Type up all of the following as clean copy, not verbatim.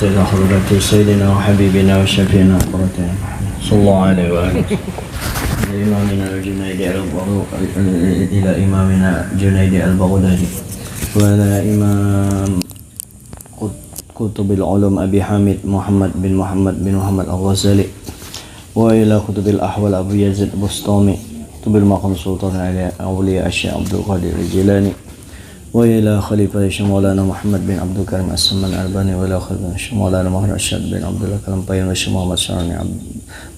إلى حضرة سيدنا وحبيبنا وشفينا قرتنا صلى الله عليه وآله إلى إمامنا جنيد البغدادي وعلى إمام كتب العلوم أبي حامد محمد بن محمد الغزالي وإلى كتب الأحوال أبو يزيد بسطامي كتب المقام سلطان أولياء الشيخ عبد القادر الجيلاني وإلى خليفة مولانا محمد بن عبد الكريم السمان الألباني وإلى خليفة مولانا محمد رشاد بن عبد الله كلام وشيخ محمد شراني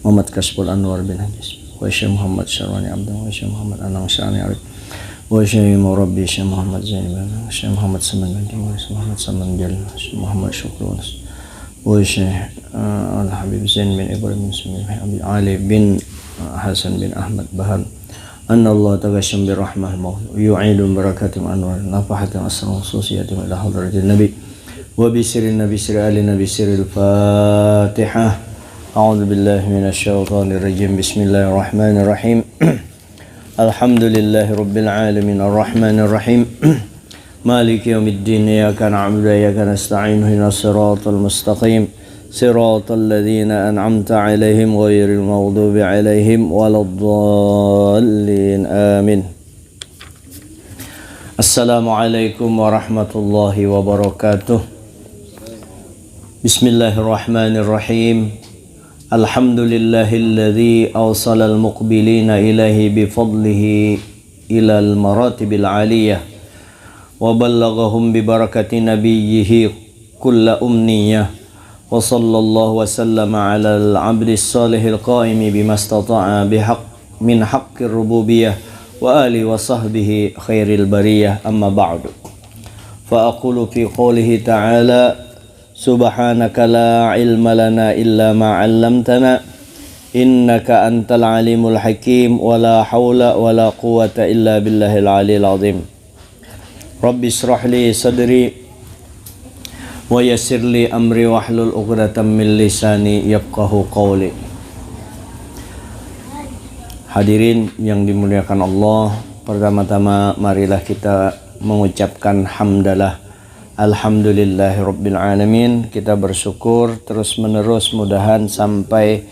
محمد كشف الأنوار بن حديث وشيخ محمد شراني عبد وشيخ محمد أنام شراني عبد وشيخ مربي شيخ محمد زين وشيخ محمد سمن بن وشيخ محمد سمن جل وشيخ محمد شكر وشيخ الحبيب زين بن إبراهيم بن علي بن حسن بن أحمد بهل أن الله تغشم بالرحمة الموت ويعيد بركات أنوار نفحة أسرار خصوصيات إلى حضرة النبي وبسر النبي سر آل النبي سر الفاتحة أعوذ بالله من الشيطان الرجيم بسم الله الرحمن الرحيم الحمد لله رب العالمين الرحمن الرحيم مالك يوم الدين إياك نعبد وإياك نستعين اهدنا الصراط المستقيم صراط الذين أنعمت عليهم غير المغضوب عليهم ولا الضالين آمين. السلام عليكم ورحمة الله وبركاته. بسم الله الرحمن الرحيم. الحمد لله الذي أوصل المقبلين إليه بفضله إلى المراتب العالية وبلغهم ببركة نبيه كل أمنية وصلى الله وسلم على العبد الصالح القائم بما استطاع بحق من حق الربوبية وآله وصحبه خير البرية أما بعد فأقول في قوله تعالى سبحانك لا علم لنا إلا ما علمتنا إنك أنت العليم الحكيم ولا حول ولا قوة إلا بالله العلي العظيم رب اشرح لي صدري wa yassir li amri wahlul 'uqdatam min lisani yafqahu qawli. Hadirin yang dimuliakan Allah, pertama-tama marilah kita mengucapkan hamdalah alhamdulillahirabbil alamin. Kita bersyukur terus menerus, mudahan sampai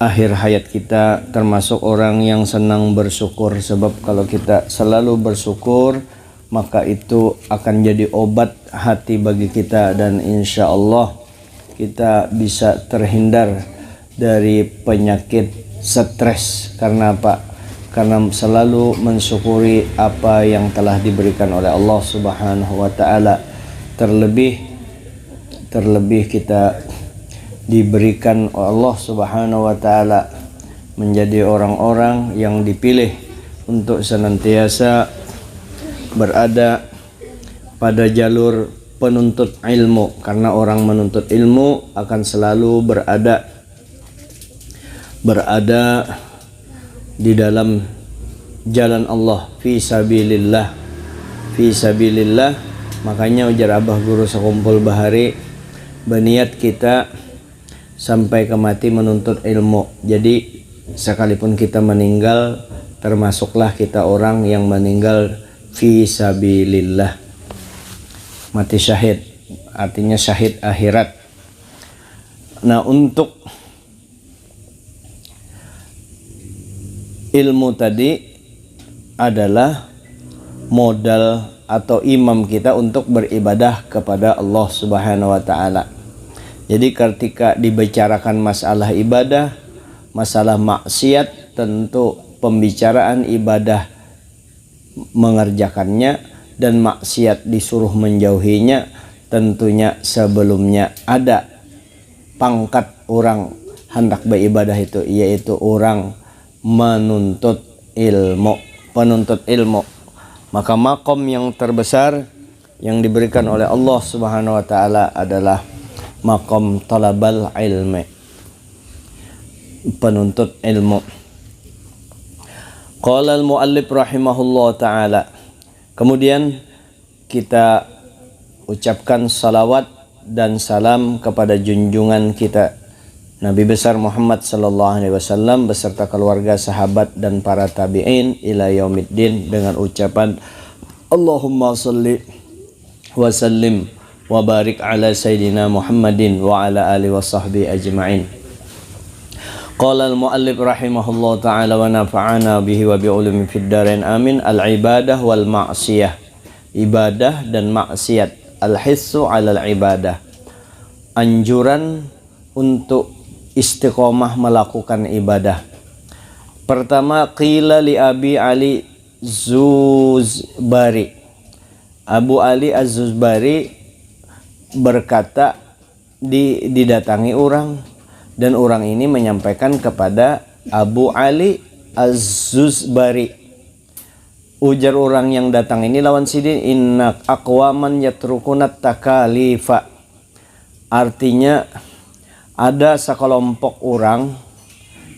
akhir hayat kita termasuk orang yang senang bersyukur, sebab kalau kita selalu bersyukur maka itu akan jadi obat hati bagi kita, dan insya Allah kita bisa terhindar dari penyakit stres. Karena apa? Karena selalu mensyukuri apa yang telah diberikan oleh Allah Subhanahu wa Ta'ala. Terlebih kita diberikan oleh Allah Subhanahu wa Ta'ala menjadi orang-orang yang dipilih untuk senantiasa berada pada jalur penuntut ilmu, karena orang menuntut ilmu akan selalu berada di dalam jalan Allah, fi sabilillah. Makanya ujar Abah Guru Sekumpul Bahari, berniat kita sampai ke mati menuntut ilmu. Jadi sekalipun kita meninggal, termasuklah kita orang yang meninggal fi sabilillah, mati syahid, artinya syahid akhirat. Nah, untuk ilmu tadi adalah modal atau imam kita untuk beribadah kepada Allah Subhanahu wa Ta'ala. Jadi ketika dibicarakan masalah ibadah, masalah maksiat, tentu pembicaraan ibadah mengerjakannya dan maksiat disuruh menjauhinya, tentunya sebelumnya ada pangkat orang hendak beribadah itu, yaitu orang penuntut ilmu. Maka makom yang terbesar yang diberikan oleh Allah Subhanahu wa Ta'ala adalah makom talabal ilmi, penuntut ilmu. Qala al-muallif rahimahullah ta'ala. Kemudian kita ucapkan salawat dan salam kepada junjungan kita Nabi besar Muhammad sallallahu alaihi wasallam beserta keluarga, sahabat dan para tabi'in ila yaumiddin dengan ucapan Allahumma salli wa sallim wa barik ala sayyidina Muhammadin wa ala alihi wa sahbihi ajma'in. Qala al-muallif rahimahullah ta'ala wa nafa'ana bihi wa bi ulumi fid dharain amin. Al-ibadah wal ma'siyah, ibadah dan maksiat. Al-hissu 'alal ibadah, anjuran untuk istiqomah melakukan ibadah. Pertama, qila li Abi Ali Zuzbari, Abu Ali Az-Zuzbari berkata, didatangi orang, dan orang ini menyampaikan kepada Abu Ali Az-Zuzbari. Ujar orang yang datang ini lawan sidin, inna aqwaman yatrukunat takalifa. Artinya ada sekelompok orang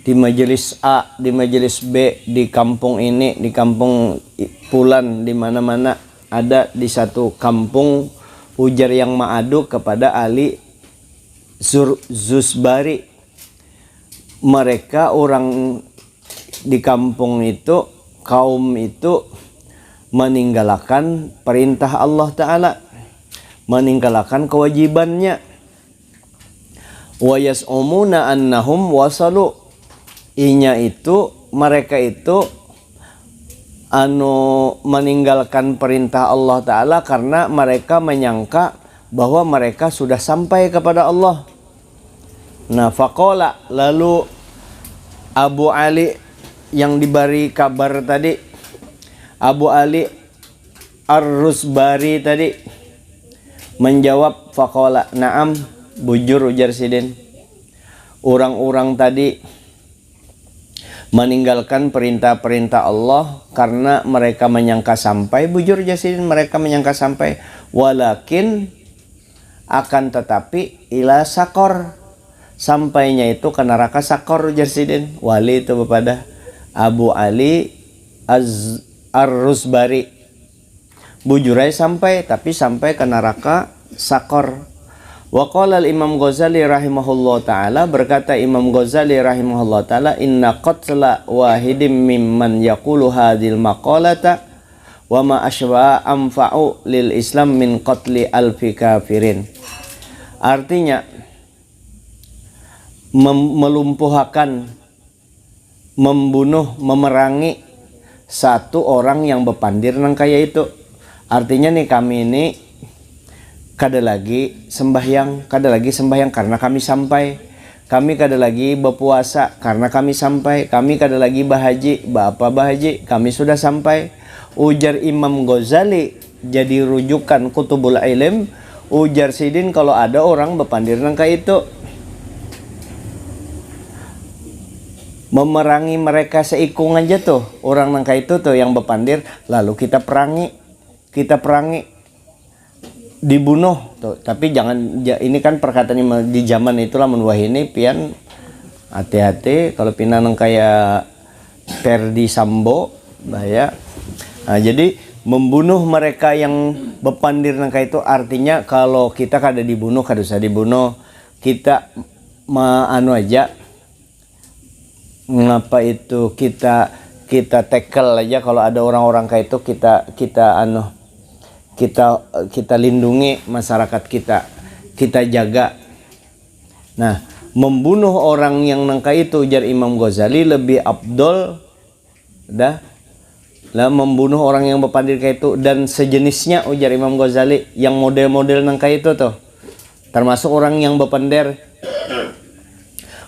di majelis A, di majelis B, di kampung ini, di kampung Pulan, di mana-mana ada di satu kampung. Ujar yang ma'adu kepada Ali Zuzbari, mereka orang di kampung itu, kaum itu meninggalkan perintah Allah Ta'ala, meninggalkan kewajibannya. Wa yas'umuna annahum wasalu, inya itu mereka itu meninggalkan perintah Allah Ta'ala karena mereka menyangka bahwa mereka sudah sampai kepada Allah. Nah, faqala, lalu Abu Ali yang diberi kabar tadi, Abu Ali Ar-Rusbari tadi menjawab, faqala, na'am, bujur, ujar sidin. Orang-orang tadi meninggalkan perintah-perintah Allah karena mereka menyangka sampai, bujur jasidin, mereka menyangka sampai. Walakin, akan tetapi, ila sakor, sampainya itu ke neraka sakor, ujar sidin. Wali itu kepada Abu Ali Ar-Rusbari, bujurai sampai, tapi sampai ke neraka sakor. Wa qala al-Imam Ghazali rahimahullah ta'ala, berkata Imam Ghazali rahimahullah ta'ala, inna qatla wahidin mimman yaqulu hadhil maqalata wa ma ashba'a anfa'u lil Islam min qatli alfi kafirin. Artinya melumpuhkan, membunuh, memerangi satu orang yang bepandir nang kaya itu. Artinya nih, kami ini kada lagi sembahyang karena kami sampai. Kami kada lagi berpuasa karena kami sampai. Kami kada lagi bahaji, bahaji, kami sudah sampai. Ujar Imam Ghazali, jadi rujukan kutubul ilm. Ujar sidin, kalau ada orang berpandir nangka itu, memerangi mereka seikung aja tuh, orang nangka itu tuh yang berpandir, lalu kita perangi, dibunuh tuh. Tapi jangan, ini kan perkataan di zaman itulah menwah ini pian hati-hati kalau pinanang kayak Ferdi Sambo bahaya. Nah, jadi membunuh mereka yang bepandir nangka itu artinya kalau kita kada dibunuh, kada usah dibunuh, kita aja, ngapa itu kita tackle aja. Kalau ada orang-orang kayak itu kita lindungi masyarakat kita jaga. Nah, membunuh orang yang nangka itu, ujar Imam Ghazali, lebih abdol membunuh orang yang berpandir kayak itu dan sejenisnya, ujar Imam Ghazali, yang model-model nangka itu tuh, termasuk orang yang berpandir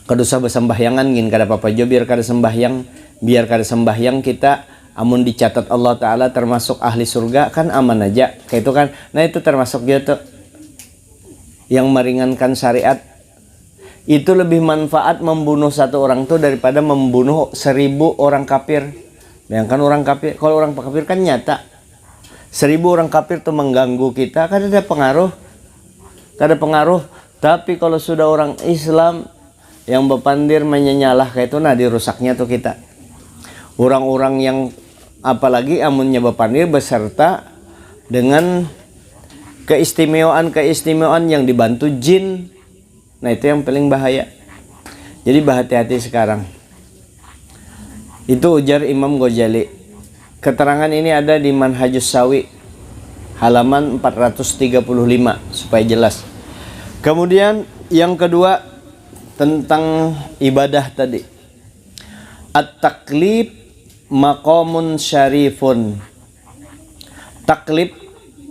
kada usah bersembahyangan gin, kada apa-apa jo, biar kada sembahyang kita, amun dicatat Allah Ta'ala termasuk ahli surga kan aman aja kayak itu kan. Nah, itu termasuk gitu yang meringankan syariat. Itu lebih manfaat membunuh satu orang tuh daripada membunuh 1000 orang kafir. Bayangkan orang kafir, kalau orang kafir kan nyata, 1000 orang kafir tuh mengganggu kita, kan ada pengaruh. Tapi kalau sudah orang Islam yang berpandir menyenyalah kayak itu, nah dirusaknya tuh kita. Orang-orang yang apalagi amunnya berpandir beserta dengan keistimewaan yang dibantu jin. Nah, itu yang paling bahaya. Jadi berhati-hati sekarang. Itu ujar Imam Ghazali. Keterangan ini ada di Manhajus Sawi halaman 435 supaya jelas. Kemudian yang kedua tentang ibadah tadi. At-taklif maqamun syarifun. Taklif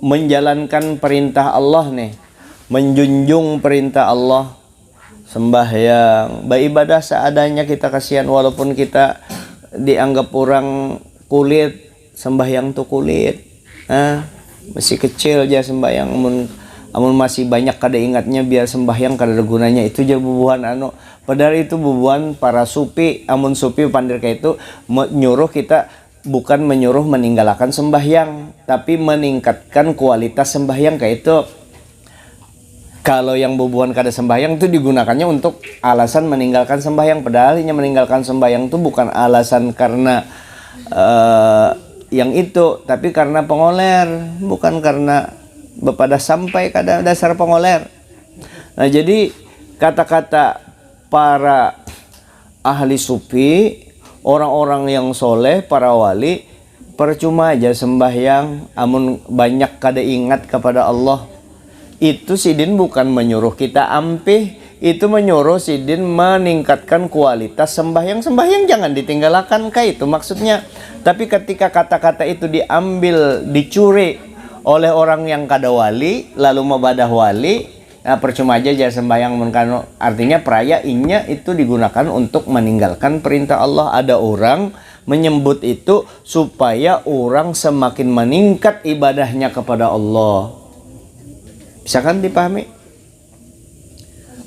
menjalankan perintah Allah nih, menjunjung perintah Allah, sembahyang, beribadah seadanya kita kasihan walaupun kita dianggap orang kulit, sembahyang tuh kulit. Masih kecil aja sembahyang, amun masih banyak kada ingatnya biar sembahyang kada ada gunanya, itu aja bubuhan padahal itu bubuhan para sufi. Amun sufi pandir kayak itu menyuruh kita, bukan menyuruh meninggalkan sembahyang, tapi meningkatkan kualitas sembahyang kayak itu. Kalau yang bubuhan kada sembahyang itu digunakannya untuk alasan meninggalkan sembahyang, padahal ini meninggalkan sembahyang itu bukan alasan karena yang itu, tapi karena pengoler, bukan karena bepada sampai kada dasar pengoler. Nah, jadi kata-kata para ahli sufi, orang-orang yang soleh, para wali, percuma aja sembahyang amun banyak kada ingat kepada Allah. Itu sidin bukan menyuruh kita ampih, itu menyuruh sidin meningkatkan kualitas sembahyang. Sembahyang jangan ditinggalkan, kayak itu maksudnya. Tapi ketika kata-kata itu diambil, dicuri oleh orang yang kada wali, lalu mabadah wali, nah percuma aja sembahyang menkano. Artinya peraya inya itu digunakan untuk meninggalkan perintah Allah. Ada orang menyebut itu supaya orang semakin meningkat ibadahnya kepada Allah. Bisa kan dipahami?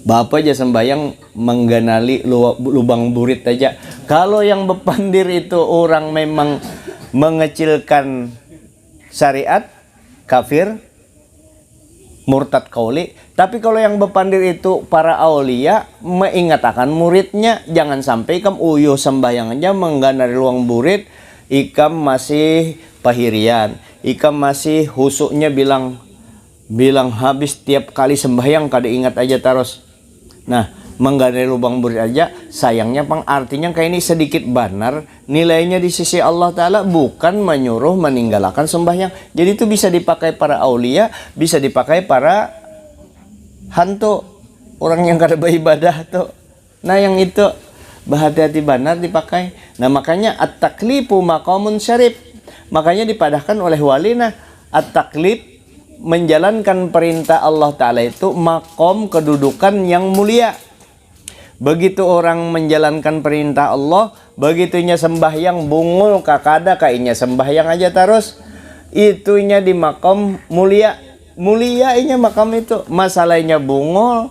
Bapak aja sembahyang mengganali lubang burit aja. Kalau yang bepandir itu orang memang mengecilkan syariat, kafir, murtad kauli. Tapi kalau yang bepandir itu para aulia, mengingatkan muridnya, jangan sampai ikam uyuh sembahyang aja mengganali ruang burit, ikam masih pahirian, ikam masih husuknya bilang habis tiap kali sembahyang kada ingat aja terus. Nah, menggadai lubang burit aja, sayangnya artinya kayak ini sedikit benar nilainya di sisi Allah Ta'ala, bukan menyuruh meninggalkan sembahyang. Jadi itu bisa dipakai para aulia, bisa dipakai para hantu, orang yang kada beribadah tuh. Nah, yang itu berhati-hati benar dipakai. Nah, makanya at-taklifu maqamun syarif, makanya dipadahkan oleh wali. Nah, at-taklif menjalankan perintah Allah Ta'ala itu makom, kedudukan yang mulia. Begitu orang menjalankan perintah Allah, begitunya sembahyang bungul kakada kainya sembahyang aja terus, itunya di makom mulia. Mulia inya makam itu, masalahnya bungul,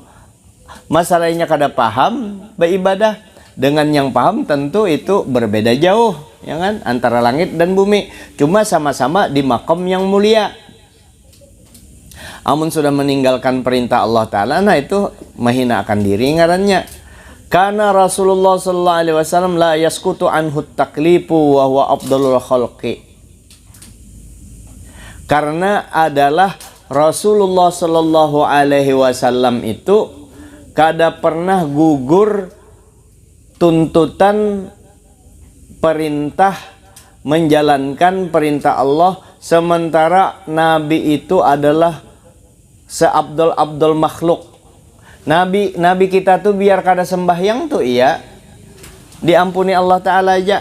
masalahnya kada paham beribadah. Dengan yang paham tentu itu berbeda jauh, ya kan, antara langit dan bumi. Cuma sama-sama di makom yang mulia. Amun sudah meninggalkan perintah Allah Ta'ala, nah itu menghinakan diri ngarannya. Karena Rasulullah sallallahu alaihi wasallam la yaskutu anhu taklifu wa huwa afdalul khalqi. Karena adalah Rasulullah sallallahu alaihi wasallam itu kada pernah gugur tuntutan perintah menjalankan perintah Allah, sementara Nabi itu adalah seabdul makhluk. Nabi kita tuh biar kada sembahyang tuh iya diampuni Allah Ta'ala aja.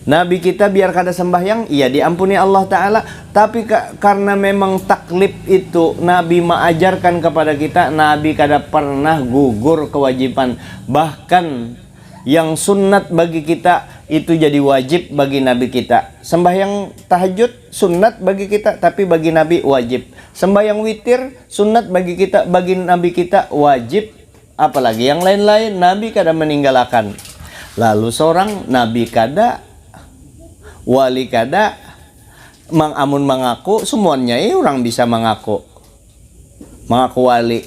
Nabi kita biar kada sembahyang iya diampuni Allah Ta'ala. Tapi karena memang taklif itu Nabi mengajarkan kepada kita, Nabi kada pernah gugur kewajiban. Bahkan yang sunnat bagi kita itu jadi wajib bagi Nabi kita. Sembahyang tahajud sunnat bagi kita, tapi bagi Nabi wajib. Sembahyang witir sunnat bagi kita, bagi Nabi kita wajib. Apalagi yang lain-lain Nabi kada meninggalkan. Lalu seorang Nabi kada, wali kada, amun mengaku semuanya orang bisa mengaku wali,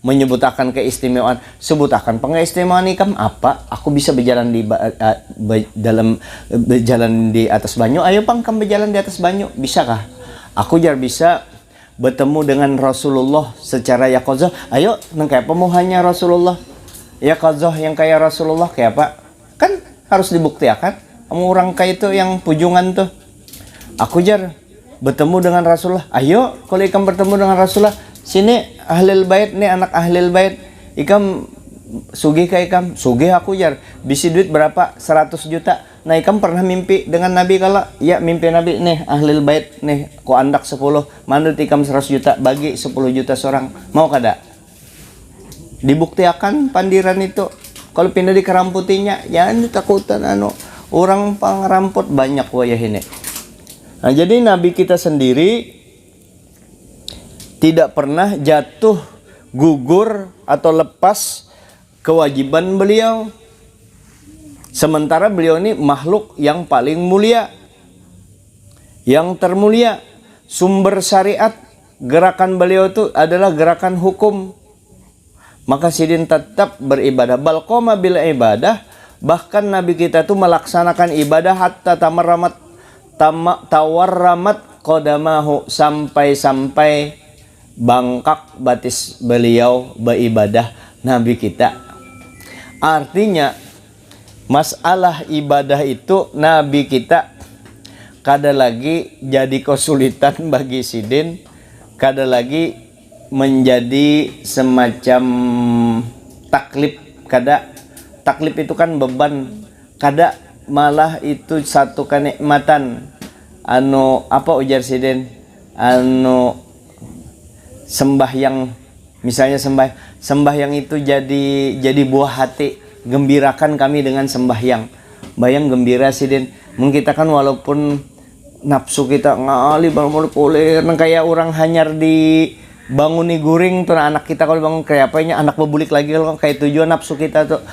menyebutakan keistimewaan, sebutakan pengeistimewaan ikam apa? Aku bisa berjalan di berjalan di atas banyu. Ayo pangkam berjalan di atas banyu, bisakah? Aku jar bisa bertemu dengan Rasulullah secara yaqadzah. Ayo nang kayak pemuhanya Rasulullah, yaqadzah yang kayak Rasulullah kayak apa? Kan harus dibuktikan. Kamu orang kayak itu yang pujungan tuh. Aku jar bertemu dengan Rasulullah. Ayo kalau ikam bertemu dengan Rasulullah, sini ahlul bait nih, anak ahlul bait. Ikam sugih ka ikam, sugih aku jar. Bisi duit berapa? 100 juta. Nah ikam pernah mimpi dengan Nabi kala? Ya mimpi Nabi nih, ahlul bait nih, ku andak 10, manut ikam 100 juta, bagi 10 juta seorang. Mau kada? Dibuktiakan pandiran itu. Kalau pindah di keramputinya, ya ini takutan orang pangeramput banyak wayah ini. Nah, jadi Nabi kita sendiri tidak pernah jatuh, gugur atau lepas kewajiban beliau. Sementara beliau ini makhluk yang paling mulia, yang termulia. Sumber syariat, gerakan beliau itu adalah gerakan hukum. Maka sidin tetap beribadah. Balqoma bil ibadah. Bahkan Nabi kita itu melaksanakan ibadah hatta tawarramat qadamahu, sampai bangkak batis beliau beribadah Nabi kita. Artinya masalah ibadah itu Nabi kita kada lagi jadi kesulitan bagi sidin, kada lagi menjadi semacam taklif. Kada, taklif itu kan beban, kada, malah itu satu kenikmatan. Apa ujar sidin, sembahyang, misalnya sembahyang itu jadi buah hati, gembirakan kami dengan sembahyang. Bayang gembira sidin, mungkin kita kan walaupun nafsu kita ngali bangun kulir, kayak orang hanyar di banguni guring tuh, anak kita kalau bangun kayak apanya, anak bebulik lagi kalau kayak tujuan nafsu kita tuh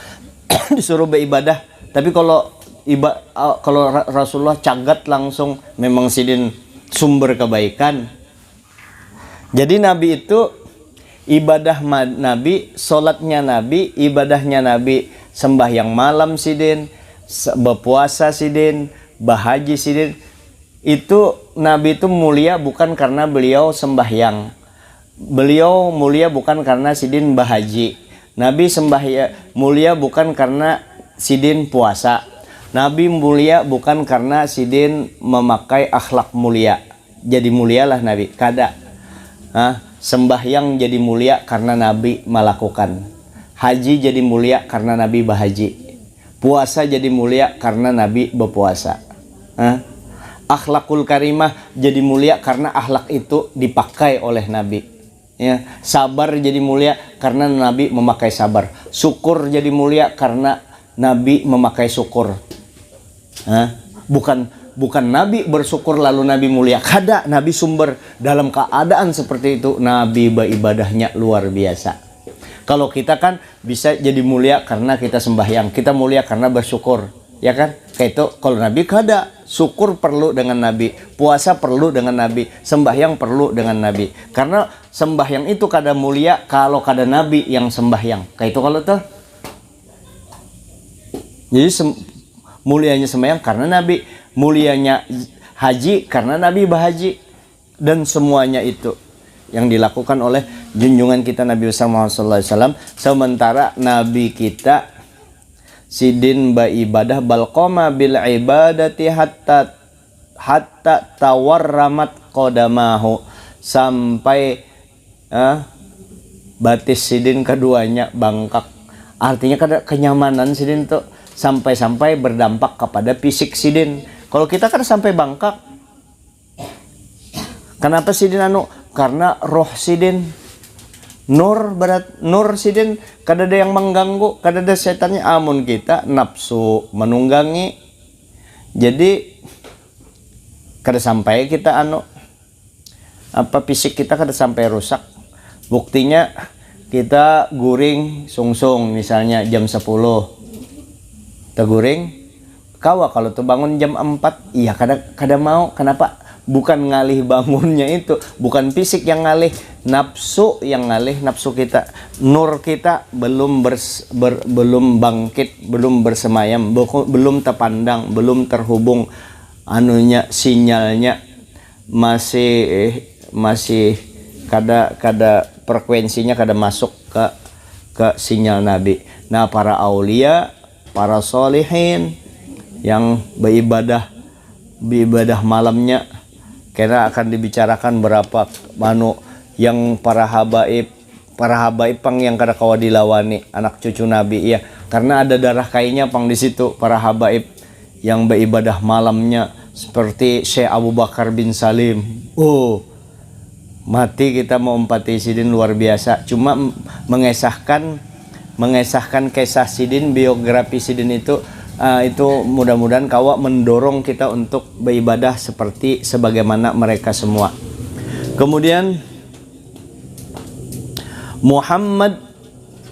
disuruh beribadah. Tapi kalau Rasulullah cagat langsung, memang sidin sumber kebaikan. Jadi Nabi itu ibadah Nabi, sholatnya Nabi, ibadahnya Nabi, sembahyang malam sidin, berpuasa sidin, bahaji sidin. Itu Nabi itu mulia bukan karena beliau sembahyang. Beliau mulia bukan karena sidin bahaji. Nabi mulia bukan karena sidin puasa. Nabi mulia bukan karena sidin memakai akhlak mulia. Jadi mulialah Nabi. Kada. Sembahyang jadi mulia karena Nabi melakukan. Haji jadi mulia karena Nabi bahaji. Puasa jadi mulia karena Nabi berpuasa. Akhlakul karimah jadi mulia karena akhlak itu dipakai oleh Nabi. Ya, sabar jadi mulia karena Nabi memakai sabar. Syukur jadi mulia karena Nabi memakai syukur. Bukan Nabi bersyukur lalu Nabi mulia. Kada, Nabi sumber. Dalam keadaan seperti itu Nabi beribadahnya luar biasa. Kalau kita kan bisa jadi mulia karena kita sembahyang, kita mulia karena bersyukur, ya kan? Kayak itu. Kalau Nabi kada. Syukur perlu dengan Nabi, puasa perlu dengan Nabi, sembahyang perlu dengan Nabi. Karena sembahyang itu kada mulia kalau kada Nabi yang sembahyang. Kayak itu kalau tuh. Jadi mulianya sembahyang karena Nabi, mulianya haji karena Nabi bahaji, dan semuanya itu yang dilakukan oleh junjungan kita Nabi Muhammad SAW. Sementara Nabi kita sidin ibadah balqoma bil ibadati hatta tawarramat qadamahu, sampai batis sidin keduanya bangkak. Artinya kada kenyamanan sidin tuh sampai berdampak kepada fisik sidin. Kalau kita kan sampai bangkak. Kenapa sidin karena roh sidin nur sidin kada ada yang mengganggu, kada ada setannya. Amun kita nafsu menunggangi, jadi kada sampai kita fisik kita kada sampai rusak. Buktinya kita guring sungsung misalnya jam 10 teguring kawa, kalau tuh bangun jam 4 iya kada mau. Kenapa? Bukan ngalih bangunnya itu, bukan fisik yang ngalih, nafsu yang ngalih. Nafsu kita, nur kita belum bangkit, belum bersemayam, belum terpandang, belum terhubung sinyalnya masih kada frekuensinya kada masuk ke sinyal Nabi. Nah, para aulia, para solihin yang beribadah malamnya karena akan dibicarakan berapa yang para habaib pang yang kada kawa dilawani anak cucu Nabi ya, karena ada darah kayaknya pang di situ para habaib yang beribadah malamnya seperti Syekh Abu Bakar bin Salim. Mati kita mau empati Sidin luar biasa. Cuma mengesahkan kisah Sidin, biografi Sidin itu mudah-mudahan kawa mendorong kita untuk beribadah seperti sebagaimana mereka semua. Kemudian Muhammad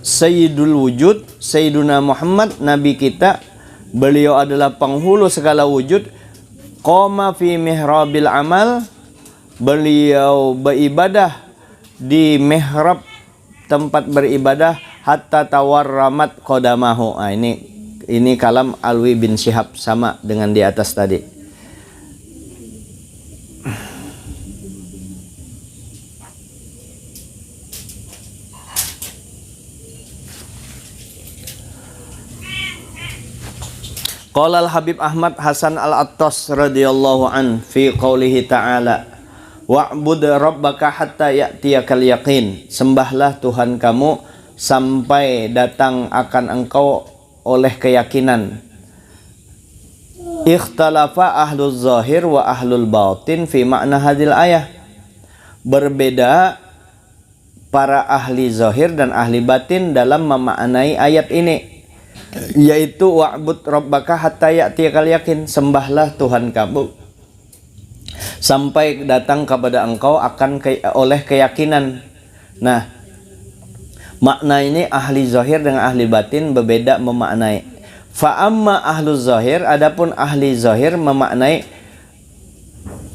Sayyidul Wujud, Sayyiduna Muhammad Nabi kita, beliau adalah penghulu segala wujud. Qoma fi mihrabil amal, beliau beribadah di mihrab tempat beribadah hatta tawarramat qadamahu. Ini kalam Alwi bin Syihab, sama dengan di atas tadi. Qala al-Habib Ahmad Hasan al-Attas radhiyallahu an fi qoulihi ta'ala wa'bud rabbaka hatta ya'tiyakal yaqin. Sembahlah Tuhan kamu sampai datang akan engkau oleh keyakinan. Ikhtalafa ahlul zahir wa ahlul batin fi makna hadil ayah. Berbeda para ahli zahir dan ahli batin dalam memaknai ayat ini, yaitu wa'bud rabbaka hatta ya'tiyakal yaqin. Sembahlah Tuhan kamu sampai datang kepada engkau akan oleh keyakinan. Nah, makna ini ahli zahir dengan ahli batin berbeda memaknai. Fa amma ahlu zahir, adapun ahli zahir memaknai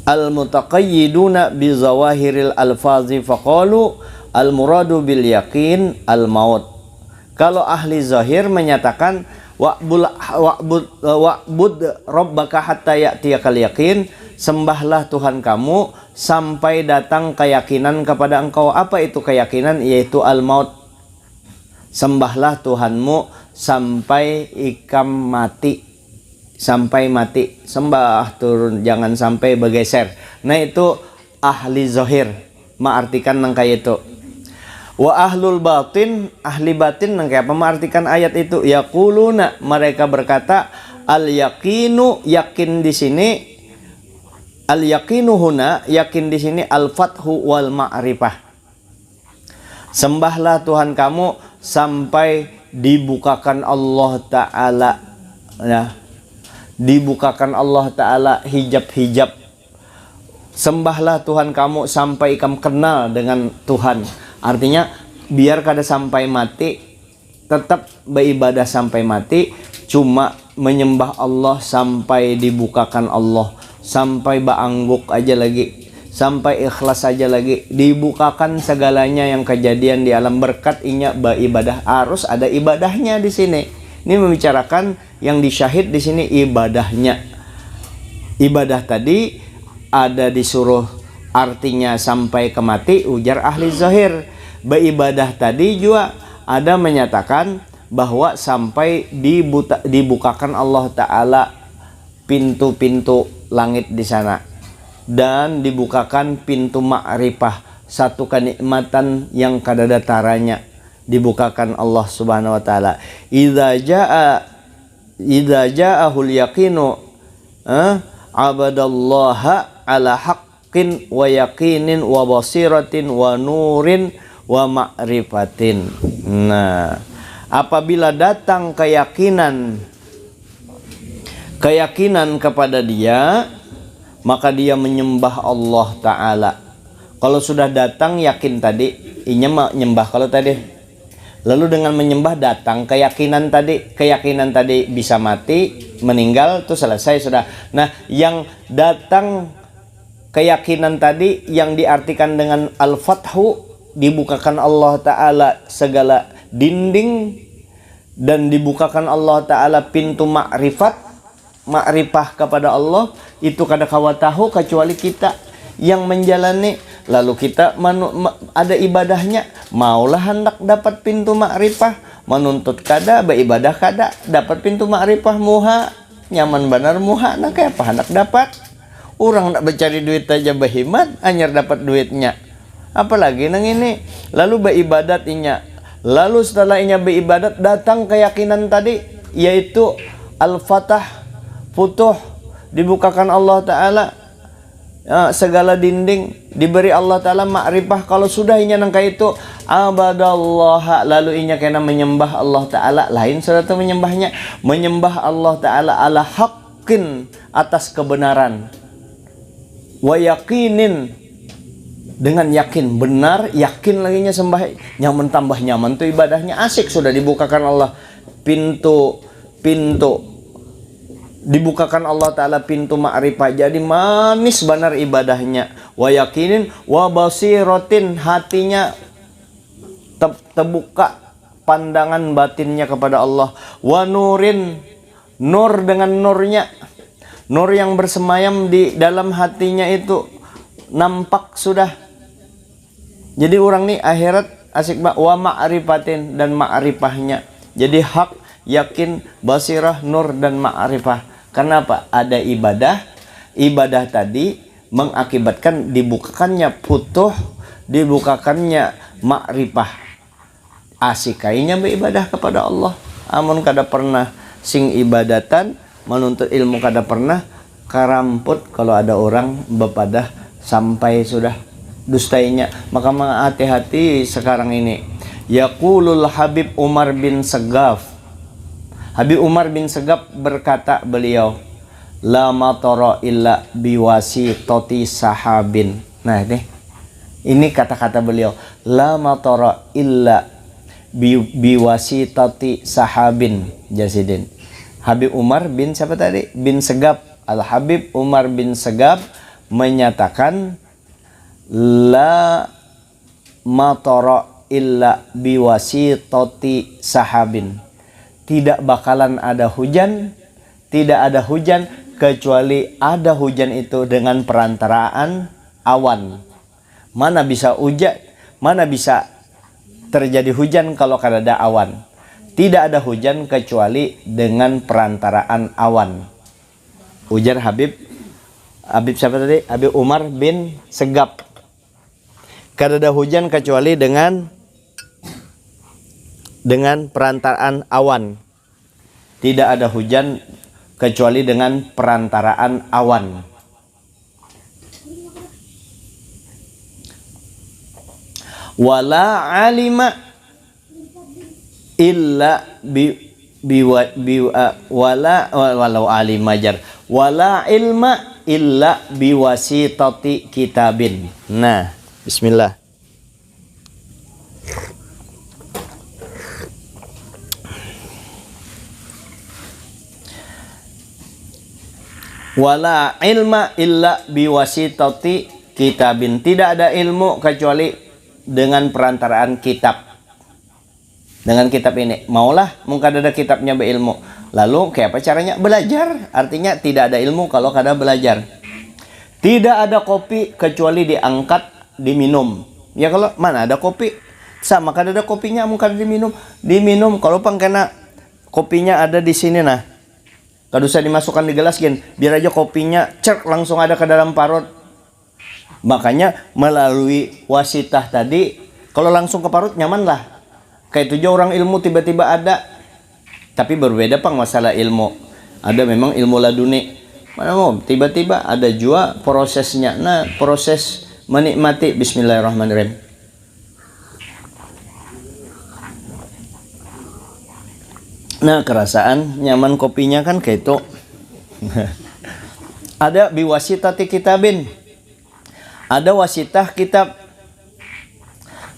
al-mutaqayyiduna bi zawahiril alfazi faqalu al-muradu bil yaqin al-maut. Kalau ahli zahir menyatakan wa'bud rabbaka hatta ya'tiyakal yaqin, sembahlah Tuhan kamu sampai datang keyakinan kepada engkau. Apa itu keyakinan? Yaitu al-maut. Sembahlah Tuhanmu sampai ikam mati, sampai mati. Sembah turun, jangan sampai bergeser. Nah, itu ahli zahir mengartikan nang kayak itu. Wa ahlul batin, ahli batin nang kayak apa mengartikan ayat itu? Yaquluna, mereka berkata al yaqinu, yakin di sini, al yaqinu huna, yakin di sini al fathu wal ma'rifah. Sembahlah Tuhan kamu sampai dibukakan Allah Ta'ala, ya, dibukakan Allah Ta'ala hijab-hijab. Sembahlah Tuhan kamu sampai kamu kenal dengan Tuhan. Artinya biar kada sampai mati, tetap beribadah sampai mati, cuma menyembah Allah sampai dibukakan Allah, sampai baangguk aja lagi, sampai ikhlas aja lagi, dibukakan segalanya yang kejadian di alam berkat inya beribadah. Harus ada ibadahnya di sini. Ini membicarakan yang disyahid di sini ibadahnya. Ibadah tadi ada disuruh artinya sampai ke mati, ujar ahli zahir. Beribadah tadi juga ada menyatakan bahwa sampai dibukakan Allah Ta'ala pintu-pintu langit di sana, dan dibukakan pintu ma'rifah, satu kenikmatan yang kada ada taranya, dibukakan Allah Subhanahu wa Ta'ala. Idza ja'ahul yaqinu abadallaha ala haqqin wa yaqinin wa basiratin wa nurin wa ma'rifatin. Nah, apabila datang keyakinan kepada dia, maka dia menyembah Allah Ta'ala. Kalau sudah datang yakin tadi, inya menyembah kalau tadi. Lalu dengan menyembah datang keyakinan tadi bisa mati, meninggal, itu selesai sudah. Nah, yang datang keyakinan tadi yang diartikan dengan al-fathu, dibukakan Allah Ta'ala segala dinding, dan dibukakan Allah Ta'ala pintu ma'rifah kepada Allah, itu kada kawa tahu kecuali kita yang menjalani. Lalu kita ada ibadahnya, maulah hendak dapat pintu ma'rifah, menuntut kada, beribadah kada, dapat pintu ma'rifah muha, nyaman benar muha, nah kayak apa hendak dapat. Orang nak mencari duit aja berhemat, hanya dapat duitnya. Apalagi nang ini. Lalu beribadat inya. Lalu setelah inya beribadat, datang keyakinan tadi, yaitu Al-Fatah, Futuh, dibukakan Allah Ta'ala segala dinding, diberi Allah Ta'ala ma'rifah. Kalau sudah inya nangka itu abadallah, lalu inya kena menyembah Allah Ta'ala. Lain sudah itu menyembahnya, menyembah Allah Ta'ala ala haqqin, atas kebenaran, wa yakinin, dengan yakin, benar, yakin lagi nya sembah, nyaman, tambah nyaman tuh ibadahnya, asik. Sudah dibukakan Allah pintu dibukakan Allah Ta'ala pintu ma'rifah, jadi manis benar ibadahnya. Wa yakinin wa basiratin, hatinya terbuka pandangan batinnya kepada Allah. Wa nurin, nur dengan nurnya, nur yang bersemayam di dalam hatinya itu nampak sudah. Jadi orang nih akhirat asik banget. Wa ma'rifatin, dan ma'rifahnya. Jadi hak, yakin, basirah, nur, dan ma'rifah. Kenapa? Ada ibadah. Ibadah tadi mengakibatkan dibukakannya futuh, dibukakannya ma'rifah. Asikainya beribadah kepada Allah. Amun kada pernah sing ibadatan, menuntut ilmu kada pernah, karamput kalau ada orang bepadah sampai sudah dustainya. Maka hati-hati sekarang ini. Yaqulul Habib Umar bin Segaf. Habib Umar bin Segaf berkata beliau, la matara illa biwasitati sahabin. Nah ini kata-kata beliau, la matara illa biwasitati sahabin jasidin. Habib Umar bin siapa tadi? Bin Segaf. Al Habib Umar bin Segaf menyatakan, la matara illa biwasitati sahabin. Tidak bakalan ada hujan, tidak ada hujan kecuali ada hujan itu dengan perantaraan awan. Mana bisa hujan, mana bisa terjadi hujan kalau kada ada awan? Tidak ada hujan kecuali dengan perantaraan awan. Ujar Habib siapa tadi? Habib Umar bin Segaf. Kada ada hujan kecuali dengan perantaraan awan. Tidak ada hujan kecuali dengan perantaraan awan. Wala alima illa walau alima jar. Wala ilma illa biwasitati kitabin. Nah, bismillah. Wala ilma illa biwasitati kitabin. Tidak ada ilmu kecuali dengan perantaraan kitab. Dengan kitab ini. Maulah mungkin ada kitabnya berilmu. Lalu kayak apa caranya? Belajar. Artinya tidak ada ilmu kalau kada belajar. Tidak ada kopi kecuali diangkat, diminum. Ya kalau mana ada kopi? Sama kada ada kopinya mungkin diminum. Diminum. Kalau pangkena kopinya ada di sini nah. Kada usah dimasukkan di gelas gen, biar aja kopinya cerk langsung ada ke dalam parut. Makanya melalui wasitah tadi, kalau langsung ke parut nyaman lah. Kayak itu orang ilmu tiba-tiba ada. Tapi berbeda pang masalah ilmu. Ada memang ilmu laduni. Mana mau tiba-tiba ada jua prosesnya. Nah, proses menikmati. Bismillahirrahmanirrahim. Nah, kerasaan nyaman kopinya kan kayak itu. Ada biwasitati kitabin. Ada wasitah kitab.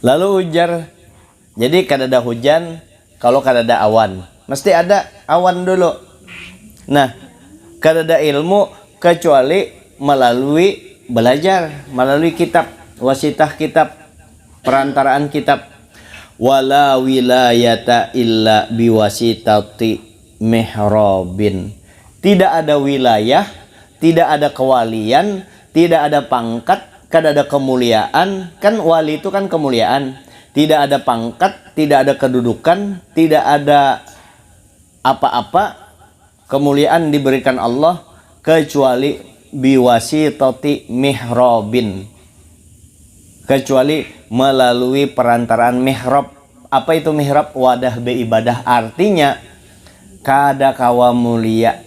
Lalu ujar. Jadi kada ada hujan kalau kada ada awan. Mesti ada awan dulu. Nah, kada ada ilmu kecuali melalui belajar, melalui kitab, wasitah kitab, perantaraan kitab. Wala wilayata illa biwasitati mihrabin. Tidak ada wilayah, tidak ada kewalian, tidak ada pangkat, kada ada kemuliaan. Kan wali itu kan kemuliaan. Tidak ada pangkat, tidak ada kedudukan, tidak ada apa-apa kemuliaan diberikan Allah kecuali biwasitati mihrabin, kecuali melalui perantaraan mihrab. Apa itu mihrab? Wadah beribadah. Artinya kada kawa mulia,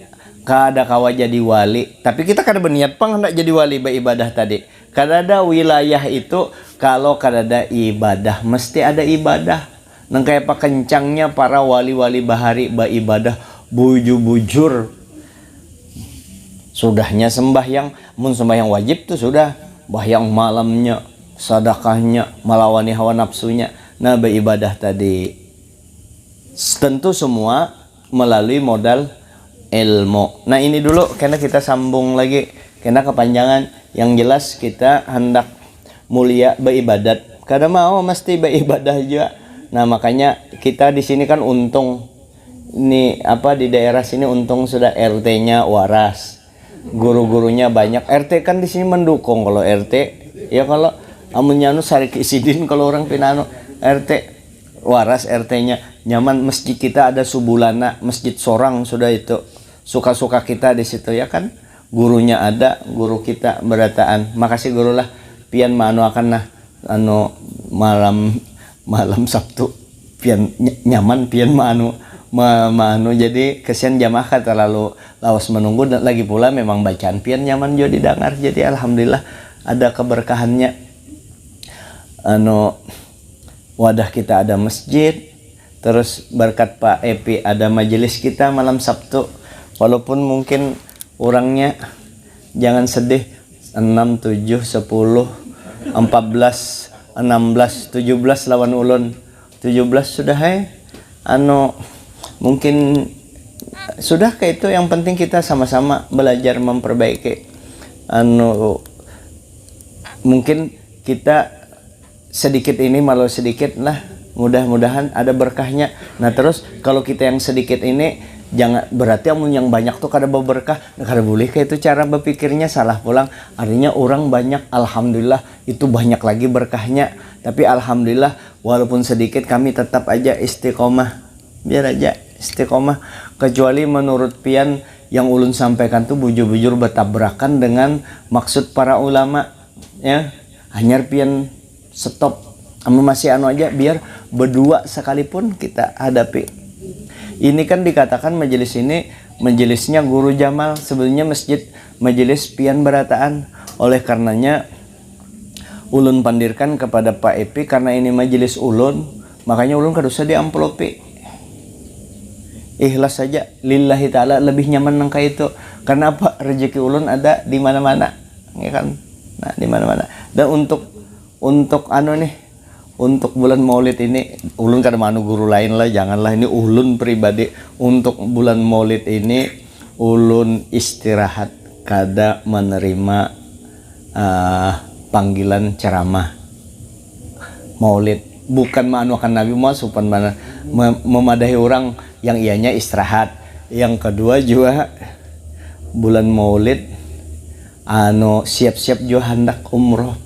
kada kawa jadi wali, tapi kita kada berniat pang hendak jadi wali beribadah tadi. Kada ada wilayah itu kalau kada ada ibadah, mesti ada ibadah. Nang kayak apa kencangnya para wali-wali bahari beribadah bujur-bujur. Sudahnya sembahyang, mun sembahyang wajib tuh sudah, sembahyang malamnya, sedekahnya, melawani hawa nafsunya. Nah, beribadah tadi tentu semua melalui modal ilmu. Nah, ini dulu karena kita sambung lagi karena kepanjangan. Yang jelas kita hendak mulia beribadat, kada mau mesti beribadah juga. Nah, makanya kita di sini kan untung ini apa di daerah sini untung sudah RT-nya waras. Guru-gurunya banyak. RT kan di sini mendukung. Kalau RT ya kalau amunnya anu Sarik Isidin, kalau orang Pinano RT waras, RT-nya nyaman. Masjid kita ada subulana, masjid sorang sudah itu. Suka-suka kita di situ ya kan. Gurunya ada, guru kita berataan. Makasih guru lah. Pian manu akan nah anu malam Sabtu pian nyaman pian manu jadi kesian jamaah terlalu lawas menunggu, dan lagi pula memang bacaan pian nyaman juga didengar. Jadi alhamdulillah ada keberkahannya. Wadah kita ada masjid, terus berkat Pak Epi ada majelis kita malam Sabtu. Walaupun mungkin orangnya jangan sedih 6, 7, 10, 14, 16, 17 lawan ulun. 17 sudah mungkin sudah kayak itu. Yang penting kita sama-sama belajar memperbaiki. Mungkin kita sedikit ini malu sedikit lah, mudah-mudahan ada berkahnya. Nah, terus kalau kita yang sedikit ini jangan berarti amun yang banyak tuh kada berkah. Kada boleh kayak itu cara berpikirnya, salah pulang. Artinya orang banyak, alhamdulillah itu banyak lagi berkahnya. Tapi alhamdulillah walaupun sedikit kami tetap aja istiqomah. Biar aja istiqomah. Kecuali menurut pian yang ulun sampaikan tuh bujur-bujur bertabrakan dengan maksud para ulama ya. Hanyar pian stop. Masih aja biar berdua sekalipun kita hadapi. Ini kan dikatakan majelis ini majelisnya Guru Jamal, sebenarnya masjid majelis pian berataan. Oleh karenanya ulun pandirkan kepada Pak Epi, karena ini majelis ulun, makanya ulun kada usah diamplopi. Ikhlas saja lillahi taala, lebih nyaman nang kayak itu. Karena apa? Rezeki ulun ada di mana-mana, ya kan? Nah, di mana-mana. Dan untuk untuk bulan Maulid ini ulun kada manu guru lain lah, janganlah, ini ulun pribadi. Untuk bulan Maulid ini ulun istirahat, kada menerima panggilan ceramah Maulid. Bukan maanukan Nabi Muhammad supan mana memadahi orang yang ianya istirahat. Yang kedua juga bulan Maulid siap-siap juga hendak umroh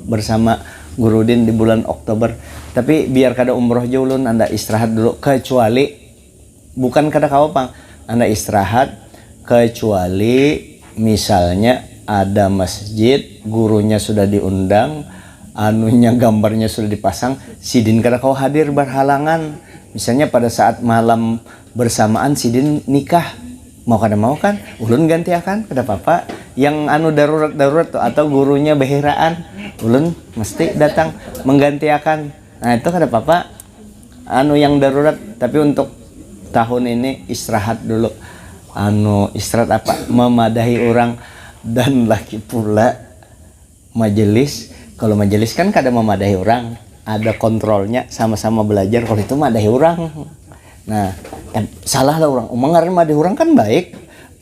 bersama Gurudin di bulan Oktober. Tapi biar kada umroh aja ulun anda istirahat dulu, kecuali bukan kada kawapang anda istirahat, kecuali misalnya ada masjid, gurunya sudah diundang, gambarnya sudah dipasang, sidin kada kau hadir berhalangan. Misalnya pada saat malam bersamaan sidin nikah, mau kada mau kan ulun ganti akan, kada apa-apa. Yang darurat tuh, atau gurunya beheraan, ulun mesti datang menggantikan. Nah, itu kada apa-apa yang darurat. Tapi untuk tahun ini istirahat dulu. Istirahat apa? Memadahi orang. Dan lagi pula majelis, kalau majelis kan kada memadahi orang, ada kontrolnya, sama-sama belajar. Kalau itu madahi orang, nah salah lah orang. Ngaran madahi orang kan baik,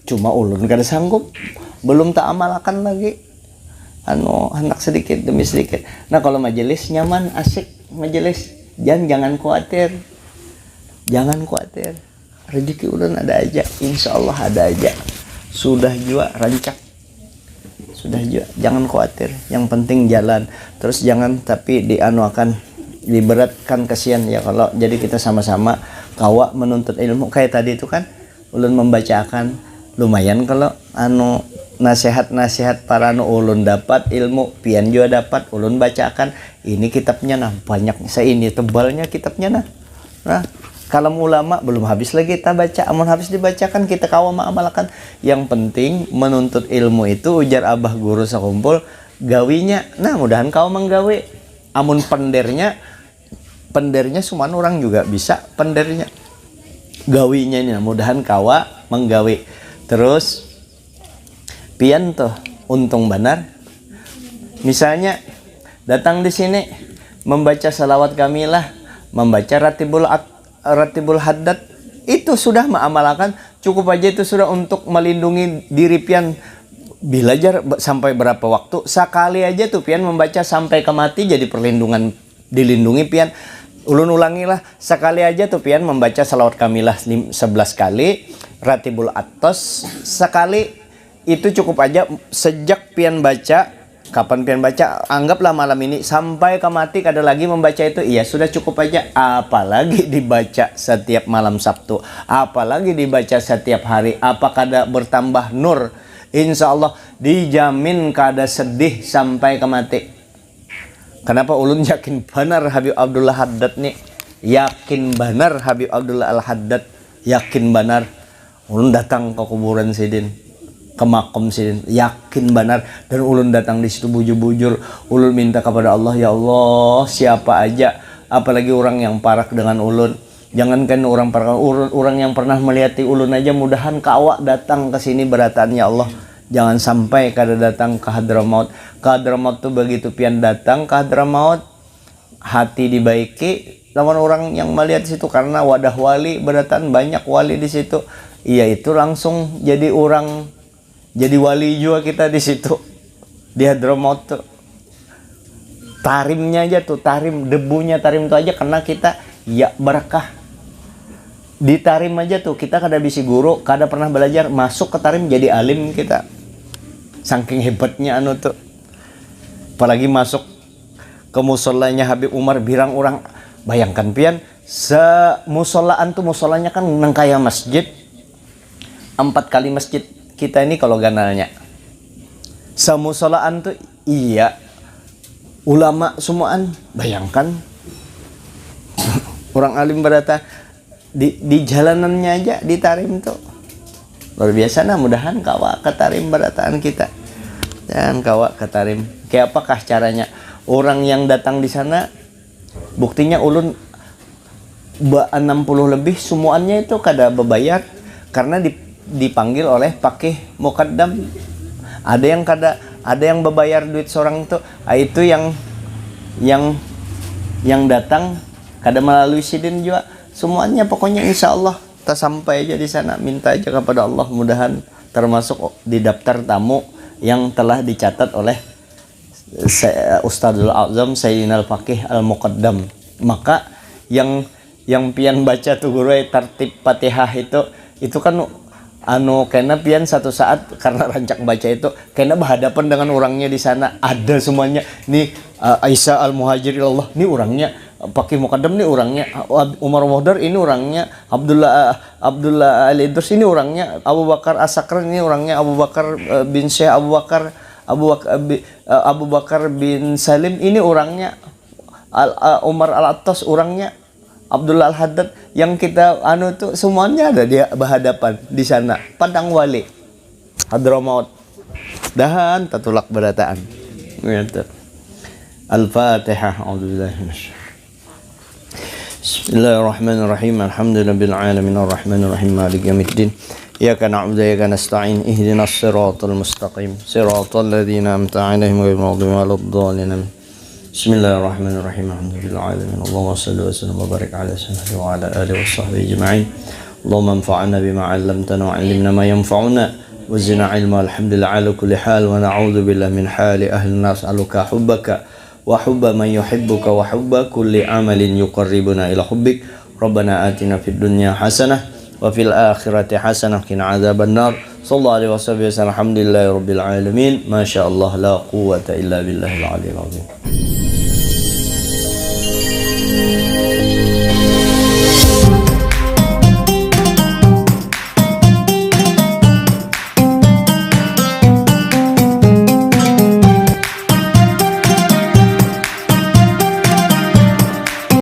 cuma ulun kada sanggup, belum tak amalkan lagi. Hendak sedikit demi sedikit. Nah, kalau majelis nyaman, asik majelis. Jangan khawatir. Jangan khawatir. Rezeki ulun ada aja, insya Allah ada aja. Sudah juga rancak. Sudah juga, jangan khawatir. Yang penting jalan. Terus jangan tapi diberatkan, kasihan ya kalau jadi kita sama-sama kawa menuntut ilmu. Kayak tadi itu kan ulun membacakan lumayan kalau nasihat-nasihat para nu ulun dapat ilmu, pian juga dapat ulun bacakan. Ini kitabnya nah banyak, ini tebalnya kitabnya nah kalam ulama belum habis lagi kita baca, amun habis dibacakan kita kawa amalkan. Yang penting menuntut ilmu itu ujar abah guru sakumpul gawinya, nah mudahan kau menggawe. Amun pendernya cuman orang juga bisa pendernya, gawinya ini mudahan kawa menggawe. Terus pian tuh untung benar, misalnya datang di sini membaca salawat kamilah, membaca ratibul haddad, itu sudah mengamalkan, cukup aja itu sudah untuk melindungi diri pian belajar sampai berapa waktu. Sekali aja tuh pian membaca sampai ke mati jadi perlindungan, dilindungi pian. Ulun ulangilah, sekali aja tuh pian membaca salawat kamilah 11 kali, ratibul atos sekali, itu cukup aja. Sejak pian baca, kapan pian baca, anggaplah malam ini sampai ke mati kada lagi membaca itu, iya sudah cukup aja. Apalagi dibaca setiap malam Sabtu, apalagi dibaca setiap hari, apa kada bertambah nur. Insya Allah dijamin kada sedih sampai ke mati. Kenapa ulun yakin benar Habib Abdullah Haddad nih, yakin benar Habib Abdullah Al-Haddad, yakin benar. Ulun datang ke kuburan Sidin, ke makom Sidin, yakin benar. Dan ulun datang di situ bujur-bujur, ulun minta kepada Allah, ya Allah siapa aja, apalagi orang yang parak dengan ulun, jangankan orang parak, orang yang pernah melihati ulun aja, mudahan kawa datang ke sini beratan ya Allah. Jangan sampai kada datang ke Hadramaut. Ke Hadramaut tuh begitu pian datang ke Hadramaut, hati dibaiki lawan orang yang melihat di situ, karena wadah wali beratan, banyak wali di situ. Iya itu langsung jadi orang, jadi wali juga kita di situ di Hadramaut tuh. Tarimnya aja tuh, tarim debunya tarim tuh aja kena kita, ya berkah. Di tarim aja tuh kita kada bisi guru, kada pernah belajar, masuk ke tarim jadi alim kita. Saking hebatnya anu tuh. Apalagi masuk ke musolanya Habib Umar Birang orang, bayangkan pian, semusolaan tuh, musolanya kan nang kaya masjid. 4 kali masjid kita ini kalau ganalnya. Semusolaan tuh iya. Ulama semuaan, bayangkan. Orang alim berata di jalanannya aja di tarim tuh. Luar biasa nah, mudahan kawa ke tarim berataan kita. Dan kawa ke tarim. Kayak apakah caranya? Orang yang datang di sana, buktinya ulun 60 lebih semuanya itu kada bebayar, karena dipanggil oleh pakih mukaddam. Ada yang kada, ada yang bebayar duit seorang itu yang datang kada melalui sidin juga. Semuanya pokoknya insya Allah kita sampai aja di sana, minta aja kepada Allah mudahan termasuk di daftar tamu yang telah dicatat oleh Ustadzul Azam Sayyidina Al-Faqih Al-Muqaddam. Maka yang pian baca tuh guru tartib Fatihah itu kan anu kena pian satu saat karena rancak baca itu kena berhadapan dengan orangnya di sana, ada semuanya nih. Aisyah Al-Muhajir Allah ini orangnya, Pakih Muqaddam ini orangnya, Umar Wahdar ini orangnya, Abdullah Al-Idrus ini orangnya, Abu Bakar As-Sakran ini orangnya, Abu Bakar bin Syekh Abu Bakar bin Salim ini orangnya, Umar Al-Attas orangnya, Abdullah Al-Haddad yang kita anu tuh semuanya ada dia berhadapan di sana, padang wali Hadramaut. Dahan tatulak berataan. Gitu. Al-Fatihah. A'udzubillahi minasyaitonir. Bismillahirrahmanirrahim. Alhamdulillahil alamin arrahmanir rahim maliki yaumiddin. Iyyaka na'budu wa iyyaka nasta'in. Ihdinas siratal mustaqim. Siratal ladzina an'amta 'alaihim ghairil maghdubi 'alaid-dhalin. Bismillahirrahmanirrahim. Alhamdulillahil alamin. Allahumma shalli wa sallim wa barik 'ala sayyidina wa 'ala alihi washabbihi ajma'in. Allahumma anfa'na bima 'allamtana wa 'allimna ma yanfa'una wa zidna 'ilma. Alhamdulillah 'ala kulli hal wa na'udzu billahi min hali ahli an-nar. As'aluka hubbaka wa hubba man yuhibbuka wa hubba kulli amalin yuqarribuna ila hubbik. Rabbana atina fid dunya hasanah wa fil akhirati hasanah qina adzabannar. Sallallahu alaihi wasallam. Alhamdulillahi rabbil alamin. Masyaallah la quwwata illa billahil aliyyil azim.